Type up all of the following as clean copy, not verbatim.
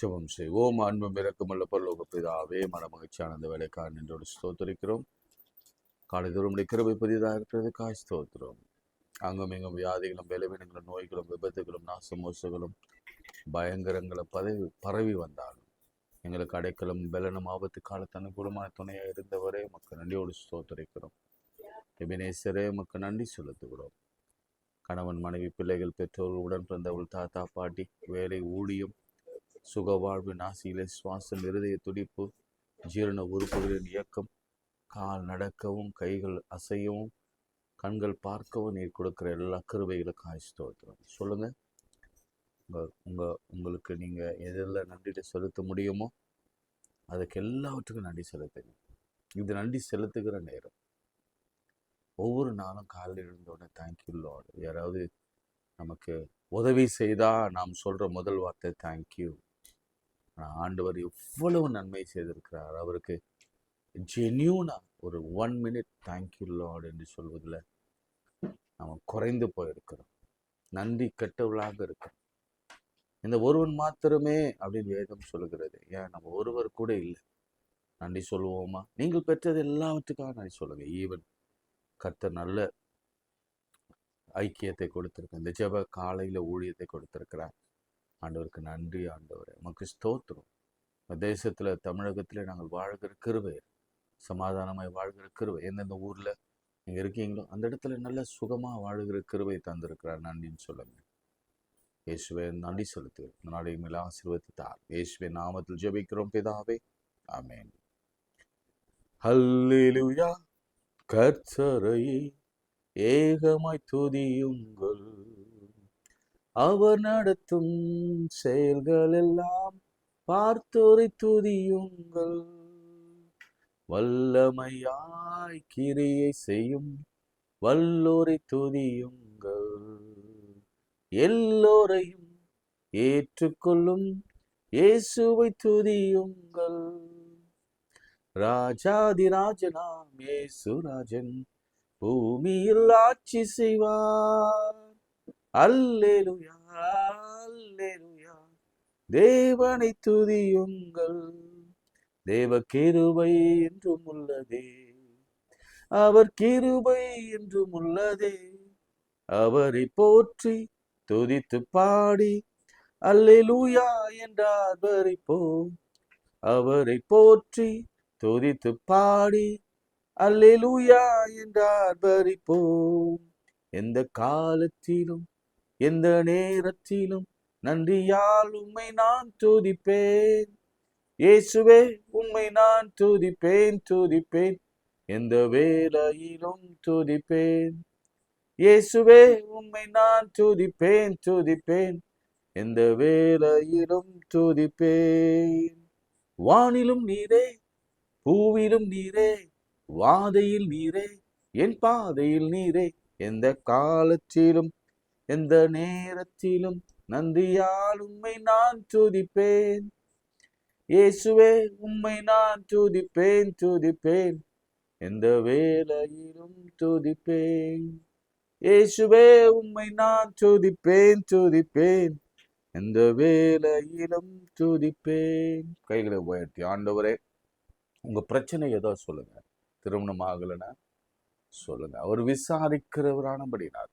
ஜெபம் செய்வோம். அன்பும் இரக்கமுள்ள பரலோக பிதாவே, மனமகிழ்ச்சியான அந்த வேலைக்காக நின்றோடு ஸ்தோத்திரிக்கிறோம். காலைதோறும் கிருபை புதிதாக இருக்கிறதுக்காக ஸ்தோத்திரம். அங்கும் இங்கும் வியாதிகளும் பலவீனங்களும் நோய்களும் விபத்துகளும் நாசமோசங்களும் பயங்கரங்களும் பரவி வந்தாலும் எங்களுக்கு அடைக்கலும் பலனும் ஆபத்து காலத்து அனுகூலமான துணையாக இருந்தவரே மக்கள் நன்றியோடு ஸ்தோத்திரிக்கிறோம். எபினேசரே மக்கள் நன்றி செலுத்துகிறோம். கணவன் மனைவி பிள்ளைகள் பெற்றோர்கள் உடன் பிறந்தவர்கள் தாத்தா பாட்டி வேலை ஊழியம் சுகவாழ்வு நாசியிலே சுவாசம் இருதய துடிப்பு ஜீரண உறுப்புகளின் இயக்கம் கால் நடக்கவும் கைகள் அசையவும் கண்கள் பார்க்கவும் நீர் கொடுக்குற எல்லா கிருபைகளுக்கும் ஸ்தோத்திரம். சொல்லுங்க, உங்களுக்கு நீங்க எதில் நன்றி செலுத்த முடியுமோ அதுக்கு எல்லாவற்றுக்கும் நன்றி செலுத்துங்க. இது நன்றி செலுத்துகிற நேரம். ஒவ்வொரு நாளும் காலையில் எழுந்தோடனே தேங்க்யூ லார்ட். யாராவது நமக்கு உதவி செய்தா நாம் சொல்ற முதல் வார்த்தை தேங்க்யூ. ஆண்டவர் எவ்வளவு நன்மை செய்திருக்கிறார். அவருக்கு ஜென்யூனா ஒரு 1 minute தேங்க்யூ லார்ட் என்று சொல்வதில் நம்ம குறைந்து போயிருக்கிறோம். நன்றி கெட்டவளாக இருக்கிறோம். இந்த ஒருவன் மாத்திரமே அப்படின்னு வேதம் சொல்லுகிறது. ஏன் நம்ம ஒருவர் கூட இல்லை. நன்றி சொல்லுவோமா? நீங்கள் பெற்றது எல்லாவற்றுக்காக நன்றி சொல்லுங்க. ஈவன் கர்த்தர் நல்ல ஐக்கியத்தை கொடுத்திருக்க இந்த ஜெப காலையில ஊழியத்தை கொடுத்திருக்கிறார். ஆண்டவருக்கு நன்றி. ஆண்டவரே உமக்கு ஸ்தோத்திரம். தேசத்துல தமிழகத்துல நாங்கள் வாழ்கிற கிருபை, சமாதானமாய் வாழ்கிற கிருபை, எந்தெந்த ஊர்ல நீங்க இருக்கீங்களோ அந்த இடத்துல நல்ல சுகமா வாழ்கிற கிருபை தந்திருக்கிறார். நன்றின்னு சொல்லுங்க. இயேசுவே நன்றி செலுத்து. நாளை மேல ஆசீர்வதித்தார். இயேசுவே நாமத்தில் ஜெபிக்கிறோம் பிதாவே, ஆமென். ஹல்லேலூயா. கர்த்தரை ஏகமாய் துதியுங்கள், அவர் நடத்தும் செயல்கள் எல்லாம் பார்த்தோரை துதியுங்கள். வல்லமையாய் கிரியை செய்யும் வல்லோரை துதியுங்கள். எல்லோரையும் ஏற்றுக்கொள்ளும் இயேசுவை துதியுங்கள். ராஜாதிராஜனாம் இயேசுராஜன் பூமியில் ஆட்சி செய்வார். அல்லேலூயா அல்லேலூயா. தேவனை துதியுங்கள். தேவ கிருபை என்றும் உள்ளதே, அவர் கிருபை என்றும் உள்ளதே. அவரை போற்றி துதித்து பாடி அல்லேலூயா என்றார் பரிப்போம். அவரை போற்றி துதித்து பாடி அல்லேலூயா என்றார் பரிப்போம். எந்த காலத்திலும் எந்த நேரத்திலும் நன்றியால் உம்மை நான் துதிப்பேன். இயேசுவே உம்மை நான் துதிப்பேன் துதிப்பேன். எந்த வேளையிலும் துதிப்பேன். இயேசுவே உம்மை நான் துதிப்பேன் துதிப்பேன். எந்த வேளையிலும் துதிப்பேன். வானிலும் நீரே பூவிலும் நீரே, வாதையில் நீரே என் பாதையில் நீரே. எந்த காலத்திலும் எந்த நேரத்திலும் நன்றியால் உம்மை நான் துதிப்பேன். இயேசுவே உம்மை நான் துதிப்பேன் துதிப்பேன். எந்த வேளையிலும் துதிப்பேன். இயேசுவே உம்மை நான் துதிப்பேன் துதிப்பேன். எந்த வேளையிலும் துதிப்பேன். கைகளை உயர்த்தி, ஆண்டவரே உங்க பிரச்சனை ஏதோ சொல்லுங்க. திருமணம் ஆகலைன்னா சொல்லுங்க. அவர் விசாரிக்கிறவரானபடினார்.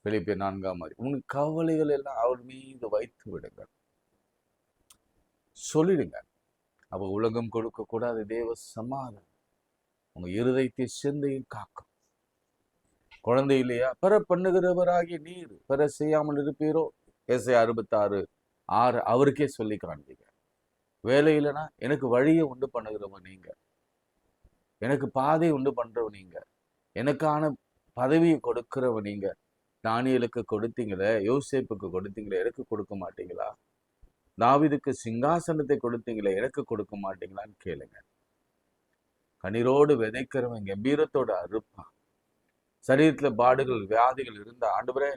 பிலிப்பியர் 4 உங்க கவலைகள் எல்லாம் அவர் மீது வைத்து விடுங்க, சொல்லிடுங்க. அவ உலகம் கொடுக்க கூடாது தேவ சமாதானம் உங்க இருதயத்தை சிந்தையும் காக்கும். குழந்தை இல்லையா? பெற பண்ணுகிறவராகிய நீர் பெற செய்யாமல் இருப்பீரோ? ஏசாயா 66:6 அவருக்கே சொல்லி காண்பீங்க. வேலை இல்லைன்னா எனக்கு வழியை உண்டு பண்ணுகிறவன் நீங்க, எனக்கு பாதை உண்டு பண்றவன் நீங்க, எனக்கான பதவியை கொடுக்கிறவன் நீங்க. தானியேலுக்கு கொடுத்தீங்களே, யோசேப்புக்கு கொடுத்தீங்களே, எனக்கு கொடுக்க மாட்டீங்களா? தாவீதுக்கு சிங்காசனத்தை கொடுத்தீங்களே, எனக்கு கொடுக்க மாட்டீங்களான்னு கேளுங்க. கண்ணீரோடு விதைக்கிறவன் கம்பீரத்தோட அறுப்பான். சரீரத்துல பாடுகள் வியாதிகள் இருந்த ஆண்டவரே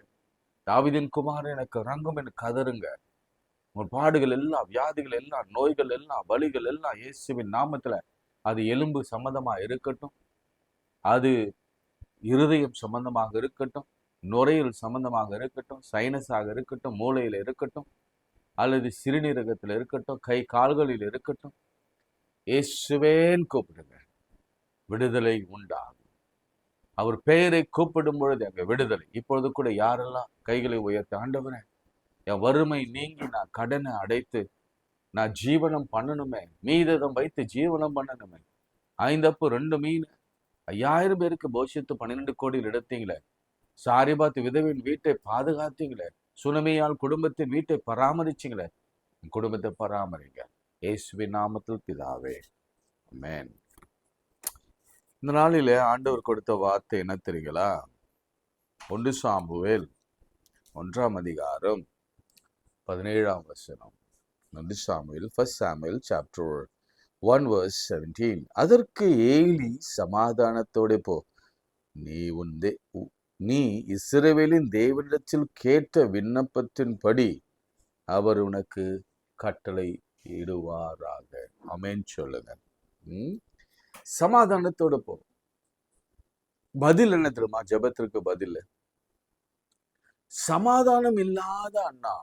தாவீதின் குமாரன் எனக்கு ரங்கும் என்று கதறுங்க. உங்கள் பாடுகள் எல்லாம், வியாதிகள் எல்லாம், நோய்கள் எல்லாம், வலிகள் எல்லாம் இயேசுவின் நாமத்துல, அது எலும்பு சம்பந்தமா இருக்கட்டும், அது இருதயம் சம்பந்தமாக இருக்கட்டும், நுரையீரல் சம்பந்தமாக இருக்கட்டும், சைனஸாக இருக்கட்டும், மூளையில இருக்கட்டும், அல்லது சிறுநீரகத்தில் இருக்கட்டும், கை கால்களில் இருக்கட்டும், இயேசுவேன் கூப்பிடுங்க, விடுதலை உண்டாகும். அவர் பெயரை கூப்பிடும் பொழுது அங்க விடுதலை. இப்பொழுது கூட யாரெல்லாம் கைகளை உயர்த்த, ஆண்டவரே என் வறுமை நீங்கி நான் கடனை அடைத்து நான் ஜீவனம் பண்ணணுமே, மீதம் வைத்து ஜீவனம் பண்ணணுமே, 5 அப்பம் 2 மீன் 5000 பேருக்கு போஷித்து 12 கோடியில் எடுத்தீங்களே, சாரிபாத் விதவின் வீட்டை பாதுகாத்தீங்களே, சுனமியால் குடும்பத்தின் வீட்டை பராமரிச்சிங்களே, குடும்பத்தை பராமரிங்க இயேசுவின் நாமத்தில் பிதாவே, ஆமென். இந்த நாளில ஆண்டவர் கொடுத்த வார்த்தை என்ன தெரியுங்களா? 1 சாமுவேல் 1ஆம் அதிகாரம் 17ஆம் வசனம். 1 சாமுவேல், 1 Samuel chapter 1 verse 17. அதற்கு ஏலி, சமாதானத்தோட போ, நீ இஸ்ரவேலின் தேவனிடத்தில் கேட்ட விண்ணப்பத்தின்படி அவர் உனக்கு கட்டளை இடுவாராக. ஆமென் சொல்லுங்க. சமாதானத்தோட போ. பதில் என்ன தெரியுமா? ஜெபத்திற்கு பதில் சமாதானம் இல்லாத அண்ணா,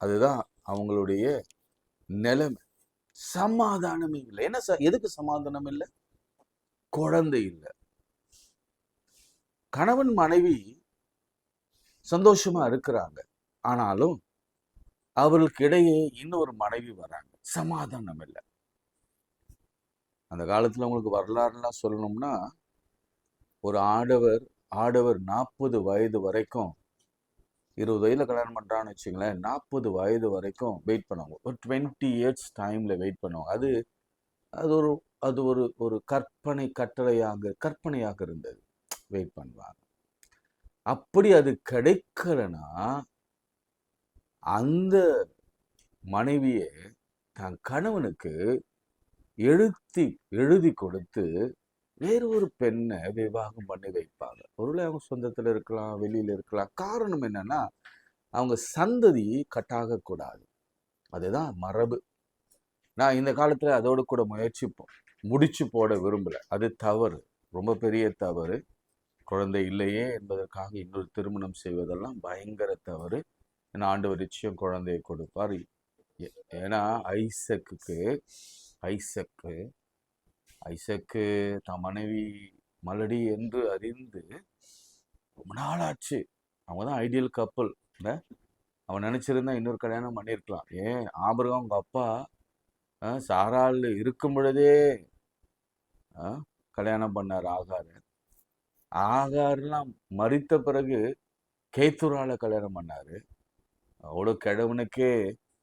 அதுதான் அவங்களுடைய நிலைமை. சமாதானமே இல்லை. என்ன எதுக்கு சமாதானம் இல்லை? குழந்தை இல்லை. கணவன் மனைவி சந்தோஷமா இருக்கிறாங்க, ஆனாலும் அவர்களுக்கு இடையே இன்னொரு மனைவி வராங்க, சமாதானம் இல்லை. அந்த காலத்துல உங்களுக்கு வரலாறுலாம் சொல்லணும்னா, ஒரு ஆடவர் 40 வயது வரைக்கும், 20 வயதுல கல்யாணம் பண்றான்னு வச்சுங்களேன், 40 வயது வரைக்கும் வெயிட் பண்ணுவாங்க. ஒரு 20 years டைம்ல வெயிட் பண்ணுவாங்க. அது ஒரு கற்பனையாக இருந்தது. வெயிட் பண்ணுவாங்க. அப்படி அது கிடைக்கலனா அந்த மனைவியை தன் கணவனுக்கு எழுதி கொடுத்து வேறு ஒரு பெண்ணை விவாகம் பண்ணி வைப்பாங்க. ஒருவேளை அவங்க சொந்தத்துல இருக்கலாம், வெளியில இருக்கலாம். காரணம் என்னன்னா, அவங்க சந்ததி கட்டாக கூடாது. அதுதான் மரபு. நான் இந்த காலத்துல அதோடு கூட முடிச்சு போட விரும்பல. அது தவறு, ரொம்ப பெரிய தவறு. குழந்தை இல்லையே என்பதற்காக இன்னொரு திருமணம் செய்வதெல்லாம் பயங்கர தவறு. ஏன்னா ஆண்டவர் நிச்சயம் குழந்தையை கொடுப்பார். ஏன்னா ஐசக்கு தான் மனைவி மலடி என்று அறிந்து ரொம்ப நாளாச்சு. அவங்க தான் ஐடியல் கப்பல். அவன் நினைச்சிருந்தா இன்னொரு கல்யாணம் பண்ணியிருக்கலாம். ஏன் ஆபிரகாம் அவங்க அப்பா சாராள் இருக்கும் பொழுதே கல்யாணம் பண்ணார் ஆகார்லாம் மரித்த பிறகு கேத்துரால கல்யாணம் பண்ணாரு. அவ்வளோ கிழவனுக்கே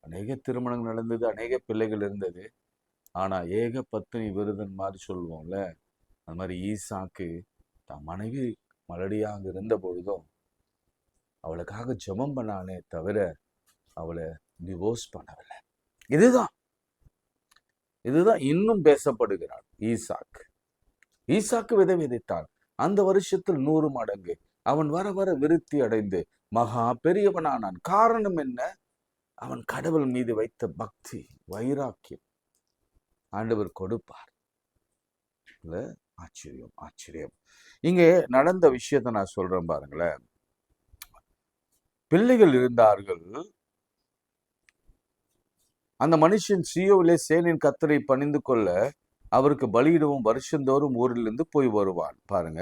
அநேக திருமணங்கள் நடந்தது, அநேக பிள்ளைகள் இருந்தது. ஆனா ஏக பத்தினி விருதன் மாதிரி சொல்லுவோம்ல, அந்த மாதிரி ஈசாக்கு தான் மனைவி மலடியாக இருந்த பொழுதும் அவளுக்காக ஜெபம் பண்ணானே தவிர அவளை டிவோர்ஸ் பண்ணவில்லை. இதுதான் இன்னும் பேசப்படுகிறார். ஈசாக்கு விதை விதைத்தான். அந்த வருஷத்தில் 100 மடங்கு அவன் வர வர விருத்தி அடைந்து மகா பெரியவனானான். காரணம் என்ன? அவன் கடவுள் மீது வைத்த பக்தி, வைராக்கியம். ஆண்டவர் கொடுப்பார். ஆச்சரியம். இங்கே நடந்த விஷயத்த நான் சொல்றேன் பாருங்களேன். பிள்ளைகள் இருந்தார்கள். அந்த மனுஷன் சீயோவிலே சேனையின் கர்த்தரை பணிந்து கொள்ள அவருக்கு பலியிடவும் வருஷந்தோறும் ஊரிலிருந்து போய் வருவான். பாருங்க,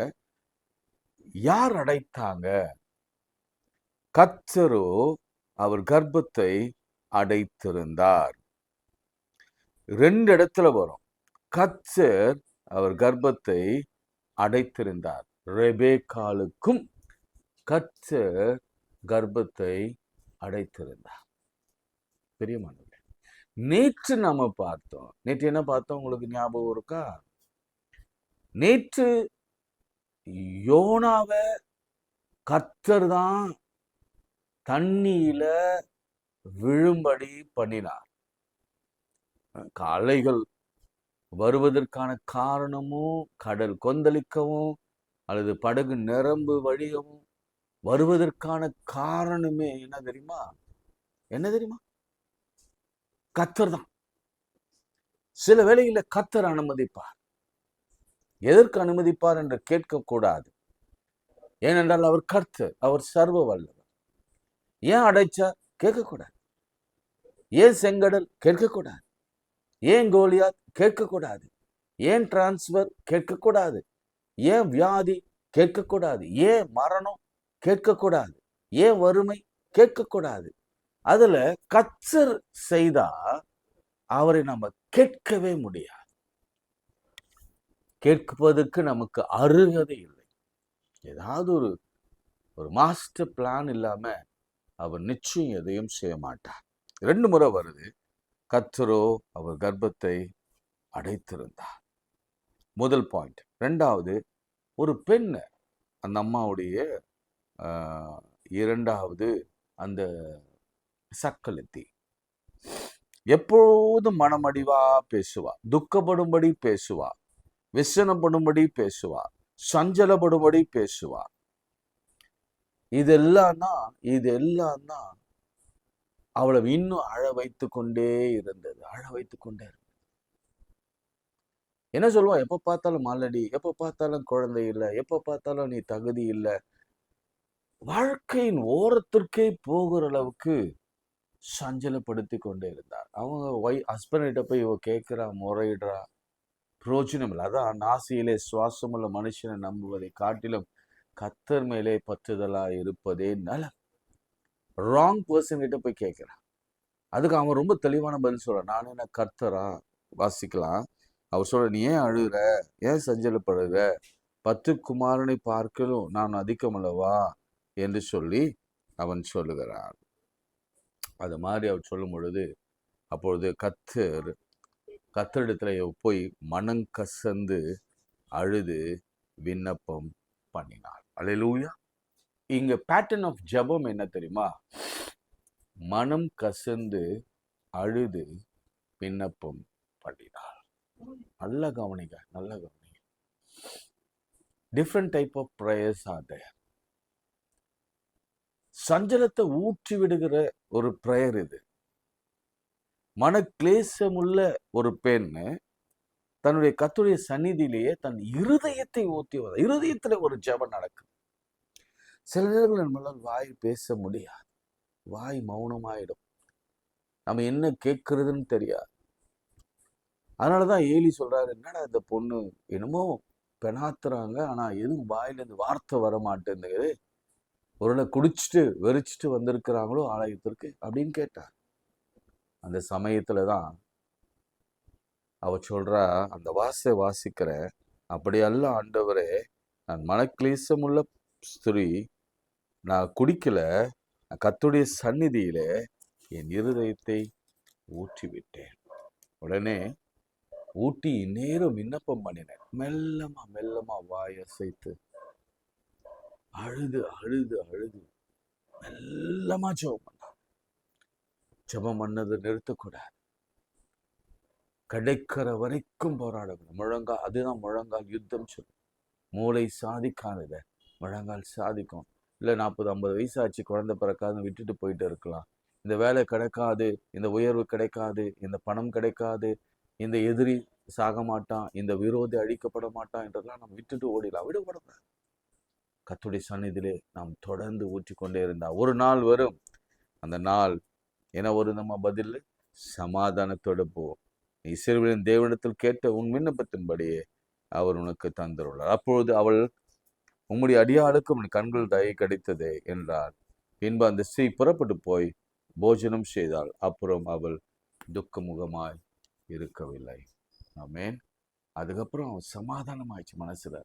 யார் அடைத்தாங்க? கர்த்தரோ அவர் கர்ப்பத்தை அடைத்திருந்தார். 2 இடத்துல வரும். கர்த்தர் அவர் கர்ப்பத்தை அடைத்திருந்தார். ரெபேக்காளுக்கும் கர்த்தர் கர்ப்பத்தை அடைத்திருந்தார். பெரியமானவர்களே, நேற்று நாம பார்த்தோம். நேற்று என்ன பார்த்தோம்? உங்களுக்கு ஞாபகம் இருக்கா? நேற்று யோனாவை கர்த்தர் தான் தண்ணியில விழும்படி பண்ணினார். அலைகள் வருவதற்கான காரணமும், கடல் கொந்தளிக்கவும் அல்லது படகு நிரம்பு வழியவும் வருவதற்கான காரணமே என்ன தெரியுமா? கர்த்தர் தான். சில வேளையில கர்த்தர் அனுமதிப்பார். எதற்கு அனுமதிப்பார் என்று கேட்கக்கூடாது. ஏனென்றால் அவர் கர்த்தர், அவர் சர்வ வல்லவர். ஏன் அடைச்சார்? கேட்கக்கூடாது. ஏன் செங்கடல்? கேட்கக்கூடாது. ஏன் கோலியாத்? கேட்கக்கூடாது. ஏன் டிரான்ஸ்பர்? கேட்கக்கூடாது. ஏன் வியாதி? கேட்கக்கூடாது. ஏன் மரணம்? கேட்கக்கூடாது. ஏன் வறுமை? கேட்கக்கூடாது. அதுல கர்த்தர் செய்தா அவரை நம்ம கேட்கவே முடியாது. கேட்பதற்கு நமக்கு அருகதை இல்லை. ஏதாவது ஒரு மாஸ்டர் பிளான் இல்லாம அவர் நிச்சயம் எதையும் செய்ய மாட்டார். 2 முறை வருது. கர்த்தரோ அவர் கர்ப்பத்தை அடைத்திருந்தார். முதல் பாயிண்ட். 2வது, ஒரு பெண் அந்த அம்மாவுடைய 2வது அந்த சக்களத்தி எப்போதும் மனமடிவா பேசுவா, துக்கப்படும்படி பேசுவா, விசனப்படும்படி பேசுவா, சஞ்சலப்படும்படி பேசுவா. இதெல்லாம் தான் அவளை இன்னும் அழ வைத்து கொண்டே இருந்தது. என்ன சொல்லுவா? எப்ப பார்த்தாலும் மாலடி, எப்ப பார்த்தாலும் குழந்தை இல்லை, எப்ப பார்த்தாலும் நீ தகுதி இல்லை. வாழ்க்கையின் ஓரத்திற்கே போகிற அளவுக்கு சஞ்சலப்படுத்தி கொண்டே இருந்தார். அவங்க ஹஸ்பண்ட போய் இவ கேட்கிறா, முறையிடுறா, பிரோஜனம் இல்லை. அதான் நாசியிலே சுவாசமுள்ள மனுஷனை நம்புவதை காட்டிலும் கர்த்தர் மேலே பற்றுதலா இருப்பதே நலம். ராங் பர்சன் கிட்ட போய் கேட்கிறான். அதுக்கு அவன் ரொம்ப தெளிவான பதில் சொல்றான். நான் என்ன கர்த்தரா? வாசிக்கலாம். அவர் சொல்ற, நீ ஏன் அழுகிற, ஏன் சஞ்சலப்படுகிற, 10 குமாரனை பார்க்கலும் நான் அதிகம் அல்லவா என்று சொல்லி அவன் சொல்லுகிறான். அது மாதிரி அவர் சொல்லும் பொழுது அப்பொழுது கர்த்தரிடத்துல போய் மனம் கசந்து அழுது விண்ணப்பம் பண்ணினார். அல்லேலூயா. இங்க பேட்டர்ன் ஆஃப் ஜெபம் என்ன தெரியுமா? மனம் கசந்து அழுது விண்ணப்பம் பண்ணினார். நல்ல கவனிங்க. Different type of prayers are there. சஞ்சலத்தை ஊற்றி விடுகிற ஒரு ப்ரேயர் இது. மன கிளேசமுள்ள ஒரு பெண் தன்னுடைய கர்த்தருடைய சந்நிதியிலேயே தன் இருதயத்தை ஊற்றியவர். இருதயத்துல ஒரு ஜெபம் நடக்குது. சில நேரங்கள் நம்மளால் வாய் பேச முடியாது. வாய் மௌனமாயிடும். நம்ம என்ன கேட்கறதுன்னு தெரியாது. அதனாலதான் ஏலி சொல்றாரு, என்னடா இந்த பொண்ணு என்னமோ பெணாத்துறாங்க, ஆனா எதுவும் வாயிலிருந்து வார்த்தை வர மாட்டேங்குது. ஒருவேளை குடிச்சிட்டு வெறிச்சிட்டு வந்திருக்கிறாங்களோ ஆலயத்திற்கு அப்படின்னு கேட்டார். அந்த சமயத்துலதான் அவ சொல்றா, அந்த வாசிக்கிற, அப்படி அல்ல ஆண்டவரே, நான் மனக்லேசமுள்ள ஸ்திரீ, நான் குடிக்கல, கர்த்தருடைய சந்நிதியில என் இருதயத்தை ஊற்றி விட்டேன். உடனே ஊட்டி நேரம் விண்ணப்பம் பண்ணினேன். மெல்லமா வாயசைத்து அழுது மெல்லமா ஜெபம் பண்ணான். ஜெபம் பண்ணது நிறுத்தக்கூடாது. கிடைக்கிற வரைக்கும் போராடணும். அதுதான் முழங்கால் யுத்தம் சொல்லும். மூளை சாதிக்காதத முழங்கால் சாதிக்கும். இல்லை 40-50 வயசாச்சு, குழந்தை பிறக்காதுன்னு விட்டுட்டு போயிட்டு இருக்கலாம். இந்த வேலை கிடைக்காது, இந்த உயர்வு கிடைக்காது, இந்த பணம் கிடைக்காது, இந்த எதிரி சாக மாட்டான், இந்த விரோதி அழிக்கப்பட மாட்டான் என்றெல்லாம் நம்ம விட்டுட்டு ஓடிடலாம். விடக்கூடாது. கர்த்தருடைய சந்நிதியிலே நாம் தொடர்ந்து ஊற்றி கொண்டே இருந்தா ஒரு நாள் வரும். அந்த நாள் என்ன ஒரு நம்ம பதில் சமாதானத்தோட போவோம். இஸ்ரவேலின் தேவனிடத்தில் கேட்ட உன் விண்ணப்பத்தின்படியே அவர் உனக்கு தந்துள்ளார். அப்பொழுது அவள், உம்முடைய அடியாளுக்கு உன் கண்கள் தயை கிடைத்ததே என்றார். பின்பு அந்த ஸ்திரீ புறப்பட்டு போய் போஜனம் செய்தாள். அப்புறம் அவள் துக்கமுகமாய் இருக்கவில்லை. ஆமென். அதுக்கப்புறம் சமாதானமாயிடுச்சு மனசுல.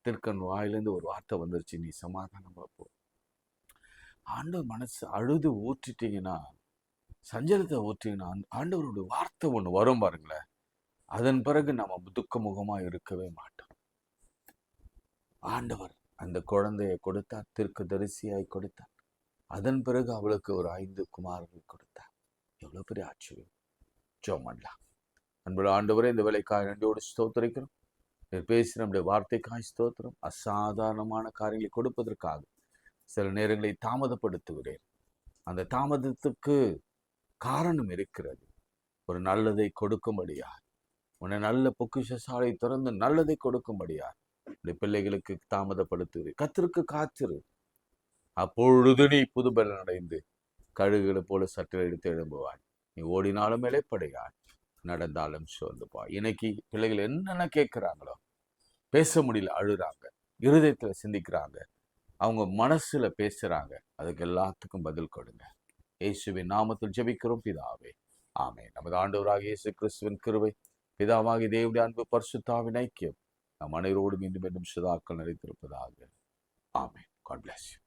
திருக்கன் வாயிலிருந்து ஒரு வார்த்தை வந்துருச்சு, நீ சமாதானமா போ. ஆண்டவர் மனசு அழுது ஊற்றிட்டீங்கன்னா, சஞ்சலத்தை ஊற்றிங்கன்னா, ஆண்டவருடைய வார்த்தை ஒண்ணு வரும் பாருங்களேன். அதன் பிறகு நம்ம துக்கமுகமா இருக்கவே மாட்டோம். ஆண்டவர் அந்த குழந்தையை கொடுத்தார், தீர்க்கதரிசியாய் கொடுத்தார். அதன் பிறகு அவளுக்கு ஒரு 5 குமாரர்கள் கொடுத்தார். எவ்வளவு பெரிய ஆச்சரியம். ஜெபம் பண்ணலாம். அன்புள்ள ஆண்டவரே, இந்த வேலைக்காய் நன்றியோடு ஸ்தோத்திரிக்கிறோம். பேசி நம்முடைய வார்த்தைக்காய் ஸ்தோத்திரம். அசாதாரணமான காரியங்களை கொடுப்பதற்காக சில நேரங்களை தாமதப்படுத்துகிறேன். அந்த தாமதத்துக்கு காரணம் இருக்கிறது. ஒரு நல்லதை கொடுக்கும்படியா, உன்னை நல்ல பொக்கிஷசாலை திறந்து நல்லதை கொடுக்கும்படியா இந்த பிள்ளைகளுக்கு தாமதப்படுத்துகிறேன். கர்த்தருக்கு காத்திரு, அப்பொழுது நீ புதுபலன் அடைந்து கழுகுகளை போல சற்று எடுத்து எழும்புவாய். நீ ஓடினாலும் இளைப்படையாய், நடந்தாலும் சோர்ந்துப்பா. இன்னைக்கு பிள்ளைகள் என்னென்ன கேட்கிறாங்களோ, பேச முடியல, அழுறாங்க, இருதயத்துல சிந்திக்கிறாங்க, அவங்க மனசுல பேசுறாங்க, அதுக்கு எல்லாத்துக்கும் பதில் கொடுங்க. இயேசுவின் நாமத்தில் ஜெபிக்கிறோம் பிதாவே, ஆமென். நமது ஆண்டவராகிய இயேசு கிறிஸ்துவின் கிருபை, பிதாவாகிய தேவனுடைய அன்பு, பரிசுத்தாவின் ஐக்கியம் நம் அனைவரோடும் மீண்டும் சதாக்கள் நிறைந்திருப்பதாக. ஆமென். God bless you.